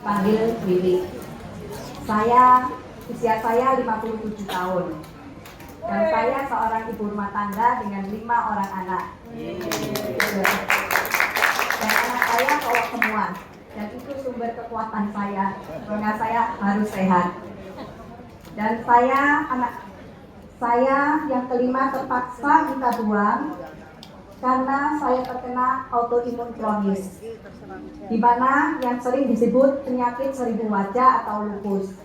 panggil Wiwi. Usia saya 57 tahun. Dan saya seorang ibu rumah tangga dengan 5 orang anak. Dan anak saya cowok semua. Dan itu sumber kekuatan saya. Karena saya harus sehat. Dan anak saya yang kelima terpaksa kita buang karena saya terkena autoimun kronis, di mana yang sering disebut penyakit 1000 wajah atau lupus.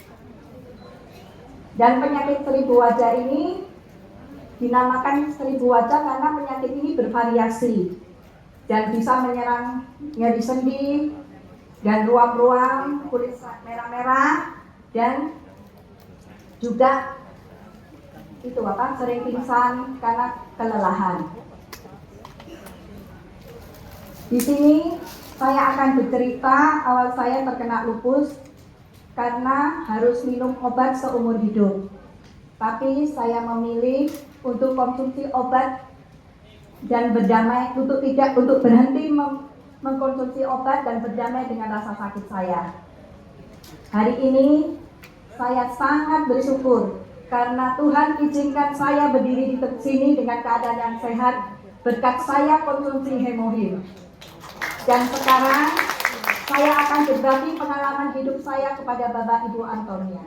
Dan penyakit 1000 wajah ini dinamakan 1000 wajah karena penyakit ini bervariasi dan bisa menyerang nyeri sendi dan ruam-ruam kulit merah-merah, dan juga sering pingsan karena kelelahan. Di sini saya akan bercerita awal saya terkena lupus karena harus minum obat seumur hidup. Tapi saya memilih untuk konsumsi obat dan berdamai untuk berhenti mengkonsumsi obat dan berdamai dengan rasa sakit saya. Hari ini saya sangat bersyukur karena Tuhan izinkan saya berdiri di sini dengan keadaan yang sehat berkat saya konsumsi Hemohim. Dan sekarang saya akan berbagi pengalaman hidup saya kepada Bapak Ibu Antonia.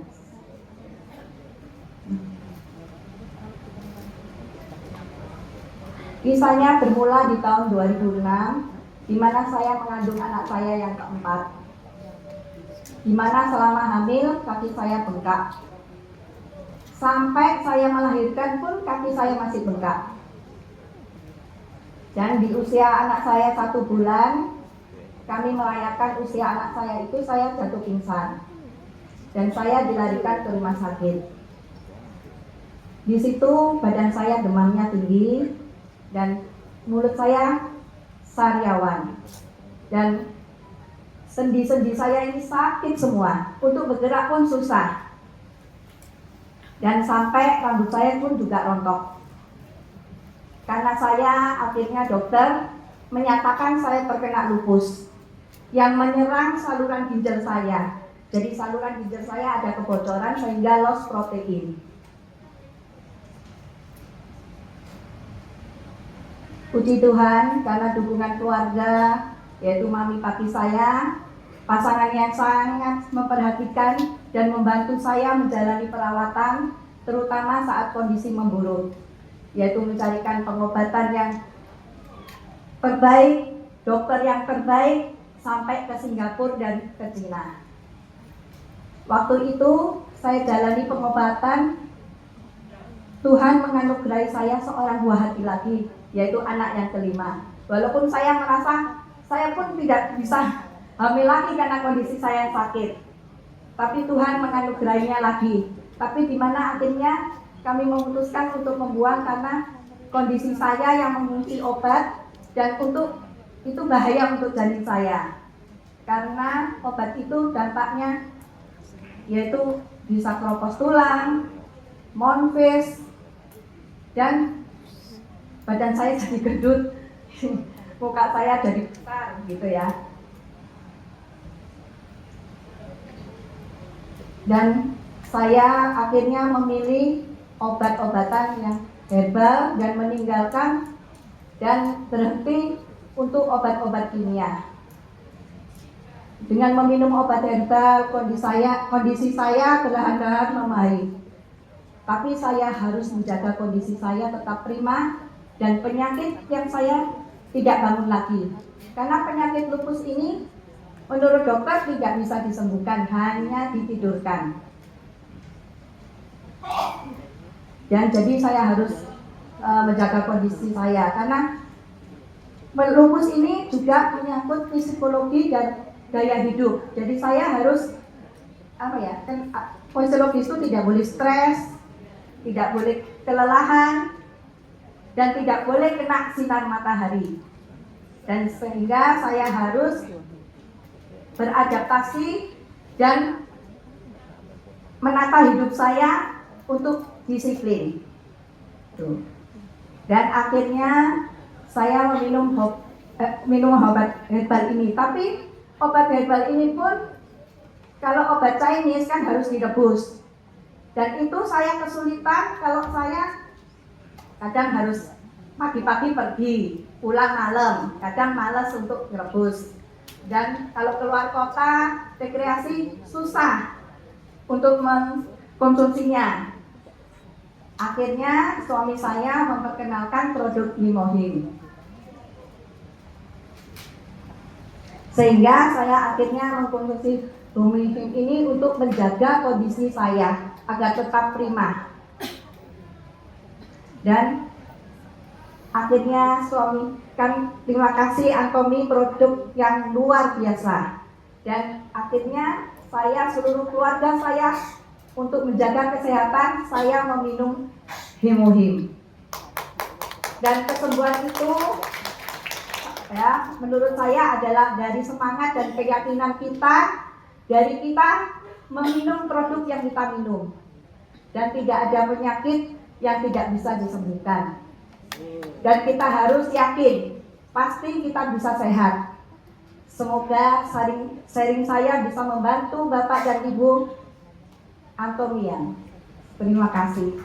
Kisahnya bermula di tahun 2006, di mana saya mengandung anak saya yang keempat. Di mana selama hamil kaki saya bengkak. Sampai saya melahirkan pun kaki saya masih bengkak. Dan di usia anak saya 1 bulan, kami merayakan usia anak saya itu, saya jatuh pingsan. Dan saya dilarikan ke rumah sakit. Di situ badan saya demamnya tinggi, dan mulut saya sariawan. Dan sendi-sendi saya ini sakit semua, untuk bergerak pun susah. Dan sampai rambut saya pun juga rontok. Karena saya akhirnya dokter menyatakan saya terkena lupus yang menyerang saluran ginjal saya. Jadi saluran ginjal saya ada kebocoran sehingga loss protein. Puji Tuhan karena dukungan keluarga, yaitu mami papi saya, pasangan yang sangat memperhatikan dan membantu saya menjalani perawatan, terutama saat kondisi memburuk, yaitu mencarikan pengobatan yang terbaik, dokter yang terbaik, sampai ke Singapura dan ke Cina. Waktu itu saya jalani pengobatan, Tuhan menganugerahi saya seorang buah hati lagi, yaitu anak yang kelima. Walaupun saya merasa saya pun tidak bisa hamil lagi karena kondisi saya yang sakit, tapi Tuhan menganugerahinya lagi. Tapi di mana akhirnya kami memutuskan untuk membuang karena kondisi saya yang mengungsi obat, dan itu bahaya untuk janin saya. Karena obat itu dampaknya yaitu bisa keropos tulang, monfis, dan badan saya jadi gendut, muka saya jadi besar gitu ya. Dan saya akhirnya memilih obat-obatan yang herbal dan meninggalkan dan berhenti untuk obat-obat kimia. Dengan meminum obat herbal, kondisi saya perlahan-lahan membaik. Tapi saya harus menjaga kondisi saya tetap prima dan penyakit yang saya tidak bangun lagi. Karena penyakit lupus ini menurut dokter tidak bisa disembuhkan, hanya ditidurkan. Dan jadi saya harus menjaga kondisi saya, karena lupus ini juga menyangkut psikologi dan gaya hidup. Jadi saya harus fisiologis itu tidak boleh stres, tidak boleh kelelahan, dan tidak boleh kena sinar matahari. Dan sehingga saya harus beradaptasi dan menata hidup saya untuk disiplin. Dan akhirnya saya minum obat herbal ini. Tapi obat herbal ini pun kalau obat Chinese kan harus direbus. Dan itu saya kesulitan kalau saya kadang harus pagi-pagi pergi, pulang malam, kadang malas untuk merebus. Dan kalau keluar kota, rekreasi susah untuk mengkonsumsinya. Akhirnya suami saya memperkenalkan produk Limohim. Sehingga saya akhirnya mengkonsumsi Limohim ini untuk menjaga kondisi saya agar tetap prima. Dan akhirnya suami kan, terima kasih Antomi, produk yang luar biasa. Dan akhirnya saya, seluruh keluarga saya, untuk menjaga kesehatan, saya meminum Limohim. Dan kesembuhan itu ya, menurut saya adalah dari semangat dan keyakinan kita, dari kita meminum produk yang kita minum. Dan tidak ada penyakit yang tidak bisa disembuhkan. Dan kita harus yakin, pasti kita bisa sehat. Semoga sharing saya bisa membantu Bapak dan Ibu Antomian. Terima kasih.